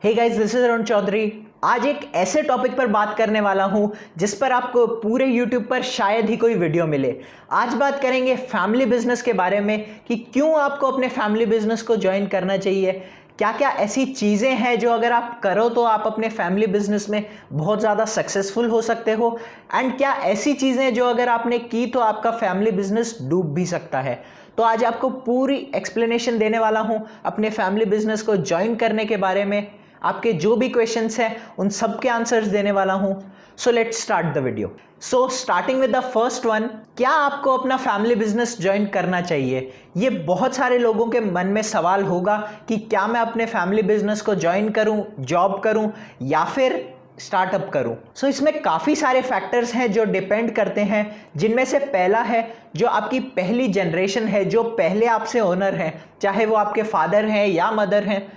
Hey guys, this is Arun Chaudhary. आज एक ऐसे टॉपिक पर बात करने वाला हूं जिस पर आपको पूरे YouTube पर शायद ही कोई वीडियो मिले। आज बात करेंगे फैमिली बिजनेस के बारे में कि क्यों आपको अपने फैमिली बिजनेस को ज्वाइन करना चाहिए, क्या क्या ऐसी चीज़ें हैं जो अगर आप करो तो आप अपने फैमिली बिजनेस में बहुत ज़्यादा सक्सेसफुल हो सकते हो, एंड क्या ऐसी चीज़ें जो अगर आपने की तो आपका फैमिली बिजनेस डूब भी सकता है। तो आज आपको पूरी एक्सप्लेनेशन देने वाला हूं अपने फैमिली बिजनेस को ज्वाइन करने के बारे में। आपके जो भी क्वेश्चंस हैं उन सब के आंसर्स देने वाला हूं। So let's start the video. So starting with the first one, क्या आपको अपना फैमिली बिजनेस ज्वाइन करना चाहिए? ये बहुत सारे लोगों के मन में सवाल होगा कि क्या मैं अपने फैमिली बिजनेस को ज्वाइन करूं, जॉब करूं या फिर स्टार्टअप करूं। सो इसमें काफ़ी सारे फैक्टर्स हैं जो डिपेंड करते हैं, जिनमें से पहला है जो आपकी पहली जनरेशन है, जो पहले आपसे ओनर है, चाहे वो आपके फादर हैं या मदर हैं।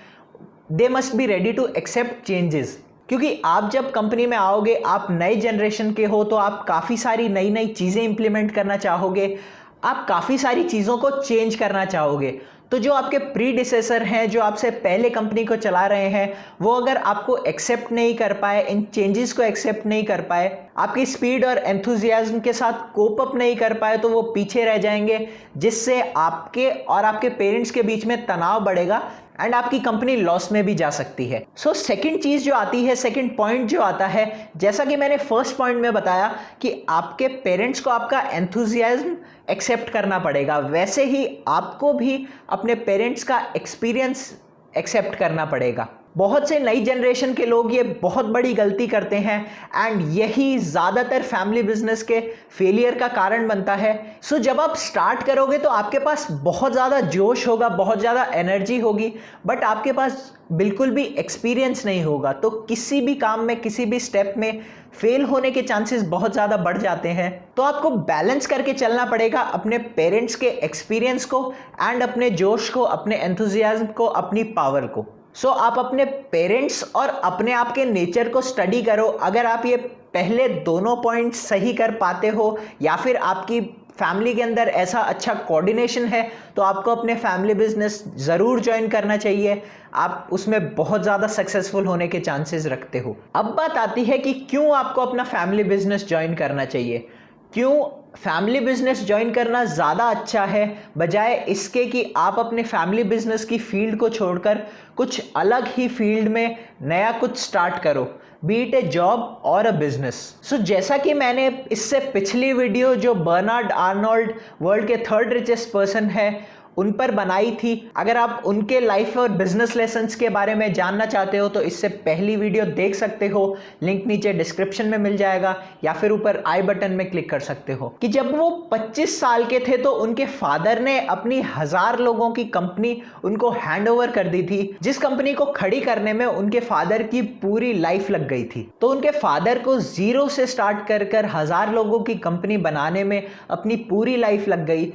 They must be ready to accept changes, क्योंकि आप जब कंपनी में आओगे, आप नई जनरेशन के हो, तो आप काफ़ी सारी नई नई चीज़ें इंप्लीमेंट करना चाहोगे, आप काफ़ी सारी चीज़ों को चेंज करना चाहोगे। तो जो आपके प्रीडिसेसर हैं, जो आपसे पहले कंपनी को चला रहे हैं, वो अगर आपको एक्सेप्ट नहीं कर पाए, इन चेंजेस को एक्सेप्ट नहीं कर पाए, आपकी स्पीड और एंथुजियाज्म के साथ कोप अप नहीं कर पाए, तो वो पीछे रह जाएंगे, जिससे आपके और आपके पेरेंट्स के बीच में तनाव बढ़ेगा एंड आपकी कंपनी लॉस में भी जा सकती है। सो सेकंड चीज़ जो आती है, सेकंड पॉइंट जो आता है, जैसा कि मैंने फर्स्ट पॉइंट में बताया कि आपके पेरेंट्स को आपका एंथुजियाज्म एक्सेप्ट करना पड़ेगा, वैसे ही आपको भी अपने पेरेंट्स का एक्सपीरियंस एक्सेप्ट करना पड़ेगा। बहुत से नई जनरेशन के लोग ये बहुत बड़ी गलती करते हैं एंड यही ज़्यादातर फैमिली बिजनेस के फेलियर का कारण बनता है। सो जब आप स्टार्ट करोगे तो आपके पास बहुत ज़्यादा जोश होगा, बहुत ज़्यादा एनर्जी होगी, बट आपके पास बिल्कुल भी एक्सपीरियंस नहीं होगा, तो किसी भी काम में, किसी भी स्टेप में फेल होने के चांसेस बहुत ज़्यादा बढ़ जाते हैं। तो आपको बैलेंस करके चलना पड़ेगा अपने पेरेंट्स के एक्सपीरियंस को एंड अपने जोश को, अपने एंथुजियाज्म को, अपनी पावर को। सो आप अपने पेरेंट्स और अपने आप के नेचर को स्टडी करो। अगर आप ये पहले दोनों पॉइंट सही कर पाते हो या फिर आपकी फैमिली के अंदर ऐसा अच्छा कोऑर्डिनेशन है, तो आपको अपने फैमिली बिजनेस ज़रूर ज्वाइन करना चाहिए। आप उसमें बहुत ज़्यादा सक्सेसफुल होने के चांसेस रखते हो। अब बात आती है कि क्यों आपको अपना फैमिली बिजनेस ज्वाइन करना चाहिए। क्यों फैमिली बिजनेस ज्वाइन करना ज़्यादा अच्छा है बजाय इसके कि आप अपने फैमिली बिजनेस की फील्ड को छोड़कर कुछ अलग ही फील्ड में नया कुछ स्टार्ट करो, बी इट ए जॉब और अ बिजनेस। सो जैसा कि मैंने इससे पिछली वीडियो जो बर्नार्ड आर्नोल्ड वर्ल्ड के थर्ड रिचेस्ट पर्सन है उन पर बनाई थी, अगर आप उनके लाइफ और बिजनेस लेसन्स के बारे में जानना चाहते हो तो इससे पहली वीडियो देख सकते हो। लिंक नीचे डिस्क्रिप्शन में मिल जाएगा या फिर ऊपर आई बटन में क्लिक कर सकते हो। कि जब वो 25 साल के थे तो उनके फादर ने अपनी 1000 लोगों की कंपनी उनको हैंड ओवर कर दी थी, जिस कंपनी को खड़ी करने में उनके फादर की पूरी लाइफ लग गई थी। तो उनके फादर को जीरो से स्टार्ट कर 1000 लोगों की कंपनी बनाने में अपनी पूरी लाइफ लग गई।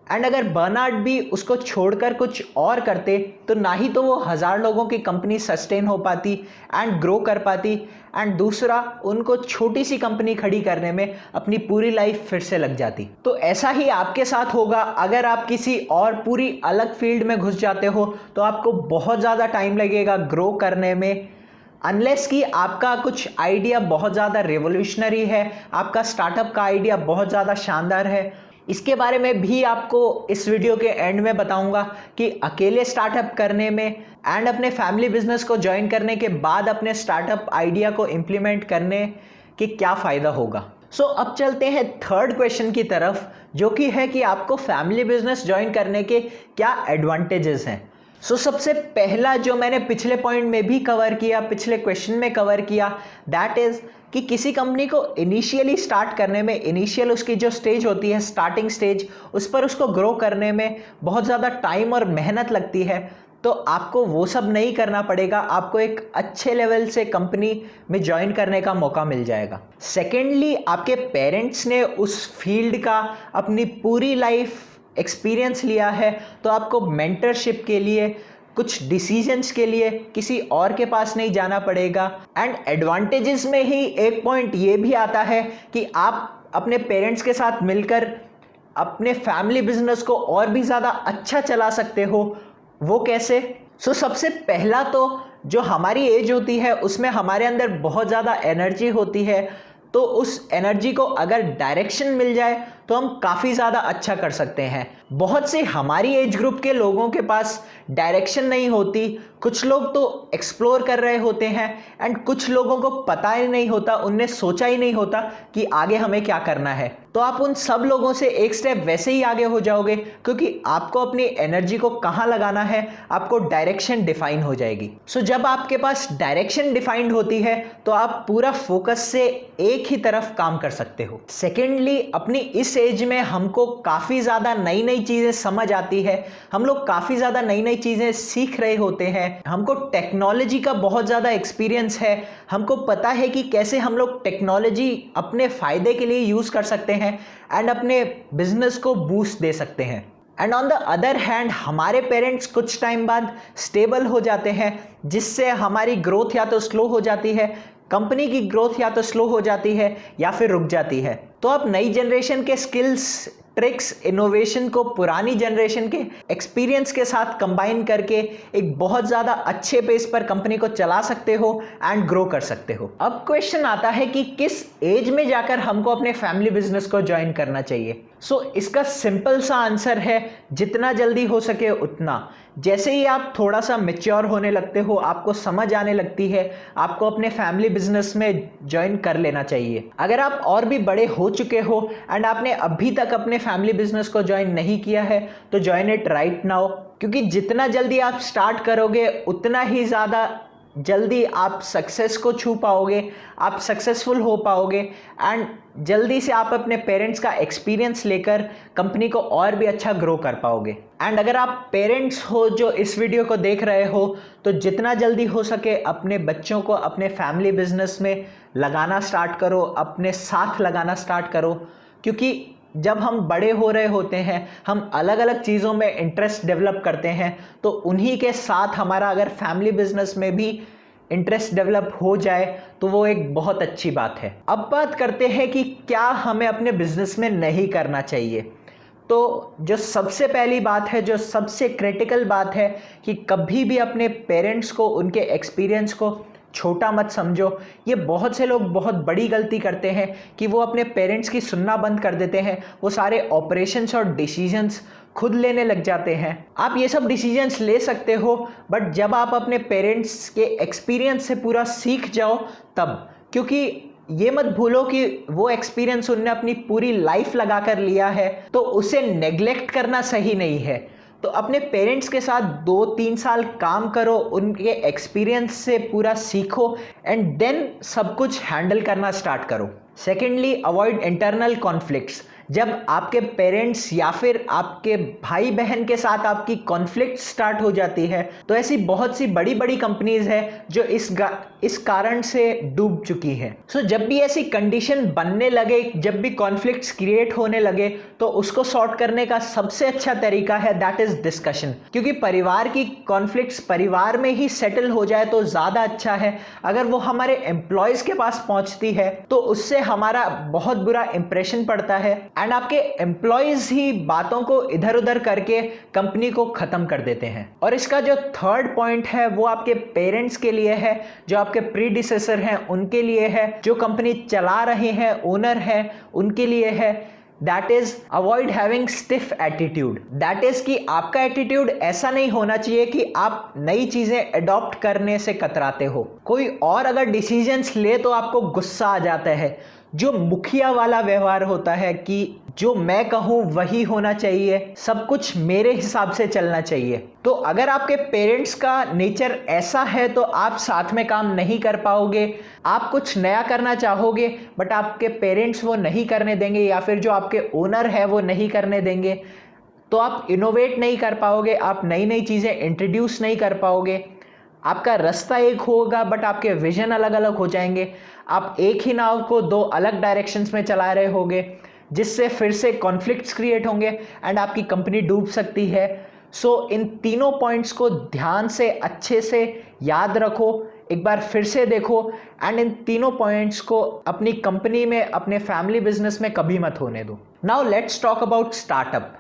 एंड अगर बर्नार्ड भी उसको छोड़कर कुछ और करते तो ना ही तो वो 1000 लोगों की कंपनी सस्टेन हो पाती एंड ग्रो कर पाती, एंड दूसरा उनको छोटी सी कंपनी खड़ी करने में अपनी पूरी लाइफ फिर से लग जाती। तो ऐसा ही आपके साथ होगा। अगर आप किसी और पूरी अलग फील्ड में घुस जाते हो तो आपको बहुत ज़्यादा टाइम लगेगा ग्रो करने में, अनलेस कि आपका कुछ आइडिया बहुत ज़्यादा रेवोल्यूशनरी है, आपका स्टार्टअप का आइडिया बहुत ज़्यादा शानदार है। इसके बारे में भी आपको इस वीडियो के एंड में बताऊंगा कि अकेले स्टार्टअप करने में एंड अपने फैमिली बिजनेस को ज्वाइन करने के बाद अपने स्टार्टअप आइडिया को इम्प्लीमेंट करने के क्या फ़ायदा होगा। सो अब चलते हैं थर्ड क्वेश्चन की तरफ, जो कि है कि आपको फैमिली बिजनेस ज्वाइन करने के क्या एडवांटेजेस हैं। सो सबसे पहला जो मैंने पिछले पॉइंट में भी कवर किया, पिछले क्वेश्चन में कवर किया, दैट इज़ कि किसी कंपनी को इनिशियली स्टार्ट करने में, इनिशियल उसकी जो स्टेज होती है, स्टार्टिंग स्टेज, उस पर उसको ग्रो करने में बहुत ज़्यादा टाइम और मेहनत लगती है। तो आपको वो सब नहीं करना पड़ेगा, आपको एक अच्छे लेवल से कंपनी में ज्वाइन करने का मौका मिल जाएगा। सेकेंडली, आपके पेरेंट्स ने उस फील्ड का अपनी पूरी लाइफ एक्सपीरियंस लिया है, तो आपको मेंटरशिप के लिए, कुछ डिसीजंस के लिए किसी और के पास नहीं जाना पड़ेगा। एंड एडवांटेजेस में ही एक पॉइंट ये भी आता है कि आप अपने पेरेंट्स के साथ मिलकर अपने फैमिली बिजनेस को और भी ज़्यादा अच्छा चला सकते हो। वो कैसे? सबसे पहला तो जो हमारी एज होती है उसमें हमारे अंदर बहुत ज़्यादा एनर्जी होती है, तो उस एनर्जी को अगर डायरेक्शन मिल जाए तो हम काफ़ी ज़्यादा अच्छा कर सकते हैं। बहुत से हमारी एज ग्रुप के लोगों के पास डायरेक्शन नहीं होती, कुछ लोग तो एक्सप्लोर कर रहे होते हैं एंड कुछ लोगों को पता ही नहीं होता, उनने सोचा ही नहीं होता कि आगे हमें क्या करना है। तो आप उन सब लोगों से एक स्टेप वैसे ही आगे हो जाओगे, क्योंकि आपको अपनी एनर्जी को कहाँ लगाना है, आपको डायरेक्शन डिफाइन हो जाएगी। सो जब आपके पास डायरेक्शन डिफाइंड होती है तो आप पूरा फोकस से एक ही तरफ काम कर सकते हो। सेकेंडली, अपनी इस एज में हमको काफ़ी ज़्यादा नई नई चीज़ें समझ आती है, हम लोग काफ़ी ज़्यादा नई नई चीज़ें सीख रहे होते हैं, हमको टेक्नोलॉजी का बहुत ज़्यादा एक्सपीरियंस है, हमको पता है कि कैसे हम लोग टेक्नोलॉजी अपने फ़ायदे के लिए यूज़ कर सकते हैं एंड अपने बिजनेस को बूस्ट दे सकते हैं। And on the other hand, हमारे पेरेंट्स कुछ टाइम बाद स्टेबल हो जाते हैं, जिससे हमारी ग्रोथ या तो स्लो हो जाती है, कंपनी की ग्रोथ या तो स्लो हो जाती है या फिर रुक जाती है। तो आप नई जनरेशन के स्किल्स, ट्रिक्स, इनोवेशन को पुरानी जनरेशन के एक्सपीरियंस के साथ कंबाइन करके एक बहुत ज़्यादा अच्छे पेस पर कंपनी को चला सकते हो एंड ग्रो कर सकते हो। अब क्वेश्चन आता है कि किस एज में जाकर हमको अपने फैमिली बिजनेस को ज्वाइन करना चाहिए। इसका सिंपल सा आंसर है, जितना जल्दी हो सके उतना। जैसे ही आप थोड़ा सा मैच्योर होने लगते हो, आपको समझ आने लगती है, आपको अपने फैमिली बिजनेस में ज्वाइन कर लेना चाहिए। अगर आप और भी बड़े हो चुके हो एंड आपने अभी तक अपने फैमिली बिजनेस को ज्वाइन नहीं किया है तो ज्वाइन इट राइट नाउ, क्योंकि जितना जल्दी आप स्टार्ट करोगे उतना ही ज़्यादा जल्दी आप सक्सेस को छू पाओगे, आप सक्सेसफुल हो पाओगे एंड जल्दी से आप अपने पेरेंट्स का एक्सपीरियंस लेकर कंपनी को और भी अच्छा ग्रो कर पाओगे। एंड अगर आप पेरेंट्स हो जो इस वीडियो को देख रहे हो, तो जितना जल्दी हो सके अपने बच्चों को अपने फैमिली बिजनेस में लगाना स्टार्ट करो, अपने साथ लगाना स्टार्ट करो, क्योंकि जब हम बड़े हो रहे होते हैं हम अलग अलग चीज़ों में इंटरेस्ट डेवलप करते हैं, तो उन्हीं के साथ हमारा अगर फैमिली बिजनेस में भी इंटरेस्ट डेवलप हो जाए तो वो एक बहुत अच्छी बात है। अब बात करते हैं कि क्या हमें अपने बिजनेस में नहीं करना चाहिए। तो जो सबसे पहली बात है, जो सबसे क्रिटिकल बात है, कि कभी भी अपने पेरेंट्स को, उनके एक्सपीरियंस को छोटा मत समझो। ये बहुत से लोग बहुत बड़ी गलती करते हैं कि वो अपने पेरेंट्स की सुनना बंद कर देते हैं, वो सारे ऑपरेशंस और डिसीजंस खुद लेने लग जाते हैं। आप ये सब डिसीजंस ले सकते हो, बट जब आप अपने पेरेंट्स के एक्सपीरियंस से पूरा सीख जाओ तब, क्योंकि ये मत भूलो कि वो एक्सपीरियंस उनने अपनी पूरी लाइफ लगा कर लिया है, तो उसे नेग्लेक्ट करना सही नहीं है। तो अपने पेरेंट्स के साथ 2-3 साल काम करो, उनके एक्सपीरियंस से पूरा सीखो एंड देन सब कुछ हैंडल करना स्टार्ट करो। Secondly, avoid internal conflicts. जब आपके पेरेंट्स या फिर आपके भाई बहन के साथ आपकी कॉन्फ्लिक्ट स्टार्ट हो जाती है, तो ऐसी बहुत सी बड़ी बड़ी कंपनीज है जो इस कारण से डूब चुकी हैं। जब भी ऐसी कंडीशन बनने लगे, जब भी कॉन्फ्लिक्ट्स क्रिएट होने लगे, तो उसको सॉर्ट करने का सबसे अच्छा तरीका है दैट इज डिस्कशन, क्योंकि परिवार की कॉन्फ्लिक्ट्स परिवार में ही सेटल हो जाए तो ज़्यादा अच्छा है। अगर वो हमारे एम्प्लॉयज़ के पास पहुंचती है तो उससे हमारा बहुत बुरा इंप्रेशन पड़ता है एंड आपके एम्प्लॉयज ही बातों को इधर उधर करके कंपनी को खत्म कर देते हैं। और इसका जो थर्ड पॉइंट है वो आपके पेरेंट्स के लिए है, जो आपके प्रीडिसेसर हैं उनके लिए है, जो कंपनी चला रहे हैं, ओनर हैं, उनके लिए है। That is avoid having stiff attitude. That is कि आपका एटीट्यूड ऐसा नहीं होना चाहिए कि आप नई चीजें अडॉप्ट करने से कतराते हो। कोई और अगर डिसीजंस ले तो आपको गुस्सा आ जाता है। जो मुखिया वाला व्यवहार होता है कि जो मैं कहूँ वही होना चाहिए, सब कुछ मेरे हिसाब से चलना चाहिए। तो अगर आपके पेरेंट्स का नेचर ऐसा है तो आप साथ में काम नहीं कर पाओगे। आप कुछ नया करना चाहोगे बट आपके पेरेंट्स वो नहीं करने देंगे, या फिर जो आपके ओनर है वो नहीं करने देंगे, तो आप इनोवेट नहीं कर पाओगे, आप नई नई चीज़ें इंट्रोड्यूस नहीं कर पाओगे। आपका रास्ता एक होगा बट आपके विजन अलग अलग हो जाएंगे। आप एक ही नाव को 2 अलग डायरेक्शंस में चला रहे होगे, जिससे फिर से कॉन्फ्लिक्ट्स क्रिएट होंगे एंड आपकी कंपनी डूब सकती है। इन तीनों पॉइंट्स को ध्यान से अच्छे से याद रखो, एक बार फिर से देखो एंड इन तीनों पॉइंट्स को अपनी कंपनी में, अपने फैमिली बिजनेस में कभी मत होने दो। Now let's talk about startup.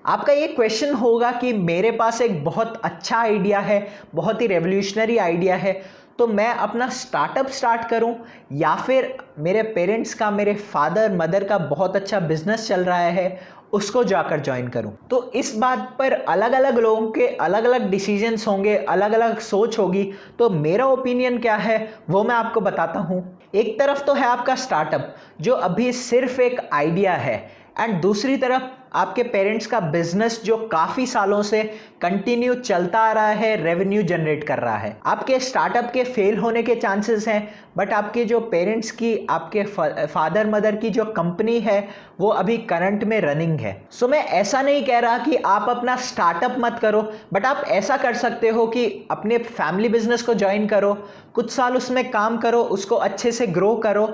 आपका ये क्वेश्चन होगा कि मेरे पास एक बहुत अच्छा आइडिया है, बहुत ही रेवोल्यूशनरी आइडिया है, तो मैं अपना स्टार्टअप स्टार्ट करूं या फिर मेरे पेरेंट्स का, मेरे फादर मदर का बहुत अच्छा बिजनेस चल रहा है उसको जाकर ज्वाइन करूं। तो इस बात पर अलग अलग लोगों के अलग अलग डिसीजंस होंगे, अलग अलग सोच होगी। तो मेरा ओपिनियन क्या है वो मैं आपको बताता हूं। एक तरफ तो है आपका स्टार्टअप जो अभी सिर्फ एक आइडिया है, एंड दूसरी तरफ आपके पेरेंट्स का बिजनेस जो काफ़ी सालों से कंटिन्यू चलता आ रहा है, रेवेन्यू जनरेट कर रहा है। आपके स्टार्टअप के फेल होने के चांसेस हैं, बट आपके जो पेरेंट्स की, आपके फादर मदर की जो कंपनी है वो अभी करंट में रनिंग है। सो मैं ऐसा नहीं कह रहा कि आप अपना स्टार्टअप मत करो, बट आप ऐसा कर सकते हो कि अपने फैमिली बिजनेस को ज्वाइन करो, कुछ साल उसमें काम करो, उसको अच्छे से ग्रो करो,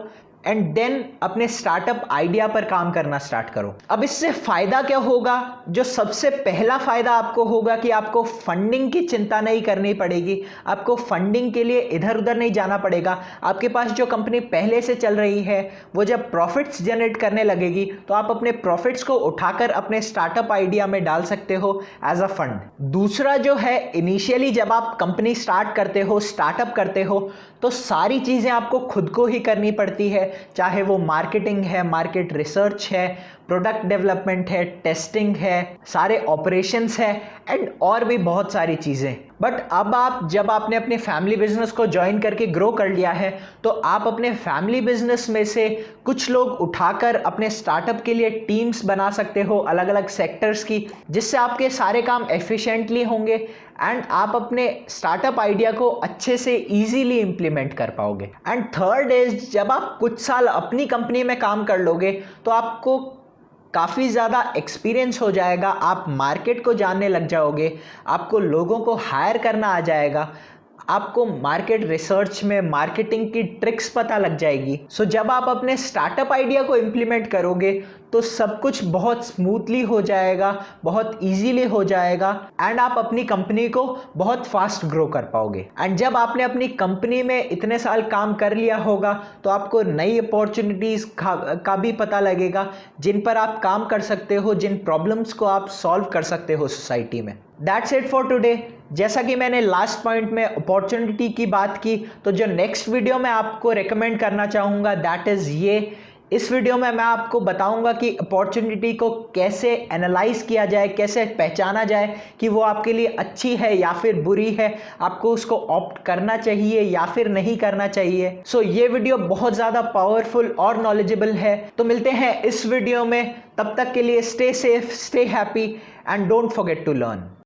एंड देन अपने स्टार्टअप आइडिया पर काम करना स्टार्ट करो। अब इससे फायदा क्या होगा? जो सबसे पहला फायदा आपको होगा कि आपको फंडिंग की चिंता नहीं करनी पड़ेगी। आपको फंडिंग के लिए इधर उधर नहीं जाना पड़ेगा। आपके पास जो कंपनी पहले से चल रही है वो जब प्रॉफिट्स जनरेट करने लगेगी तो आप अपने प्रॉफिट्स को उठाकर अपने स्टार्टअप आइडिया में डाल सकते हो एज अ फंड। दूसरा जो है, इनिशियली जब आप कंपनी स्टार्ट करते हो, स्टार्टअप करते हो, तो सारी चीज़ें आपको खुद को ही करनी पड़ती है, चाहे वो मार्केटिंग है, मार्केट रिसर्च है, प्रोडक्ट डेवलपमेंट है, टेस्टिंग है, सारे ऑपरेशंस है, एंड और भी बहुत सारी चीज़ें। बट अब जब आपने अपने फैमिली बिजनेस को ज्वाइन करके ग्रो कर लिया है तो आप अपने फैमिली बिजनेस में से कुछ लोग उठाकर अपने स्टार्टअप के लिए टीम्स बना सकते हो अलग अलग सेक्टर्स की, जिससे आपके सारे काम एफिशिएंटली होंगे एंड आप अपने स्टार्टअप आइडिया को अच्छे से इजीली इंप्लीमेंट कर पाओगे। एंड थर्ड इज, जब आप कुछ साल अपनी कंपनी में काम कर लोगे तो आपको काफ़ी ज़्यादा एक्सपीरियंस हो जाएगा, आप मार्केट को जानने लग जाओगे, आपको लोगों को हायर करना आ जाएगा, आपको मार्केट रिसर्च में मार्केटिंग की ट्रिक्स पता लग जाएगी। सो जब आप अपने स्टार्टअप आइडिया को इम्प्लीमेंट करोगे तो सब कुछ बहुत स्मूथली हो जाएगा, बहुत इजीली हो जाएगा, एंड आप अपनी कंपनी को बहुत फास्ट ग्रो कर पाओगे। एंड जब आपने अपनी कंपनी में इतने साल काम कर लिया होगा तो आपको नई अपॉर्चुनिटीज़ का भी पता लगेगा जिन पर आप काम कर सकते हो, जिन प्रॉब्लम्स को आप सॉल्व कर सकते हो सोसाइटी में। That's it for today. जैसा कि मैंने लास्ट पॉइंट में अपॉर्चुनिटी की बात की, तो जो नेक्स्ट वीडियो मैं आपको रेकमेंड करना चाहूँगा दैट इज़ ये। इस वीडियो में मैं आपको बताऊंगा कि अपॉर्चुनिटी को कैसे एनालाइज किया जाए, कैसे पहचाना जाए कि वो आपके लिए अच्छी है या फिर बुरी है, आपको उसको ऑप्ट करना चाहिए या फिर नहीं करना चाहिए। सो ये वीडियो बहुत ज़्यादा पावरफुल और नॉलेजेबल है। तो मिलते हैं इस वीडियो में, तब तक के लिए stay safe, stay happy and don't forget to learn.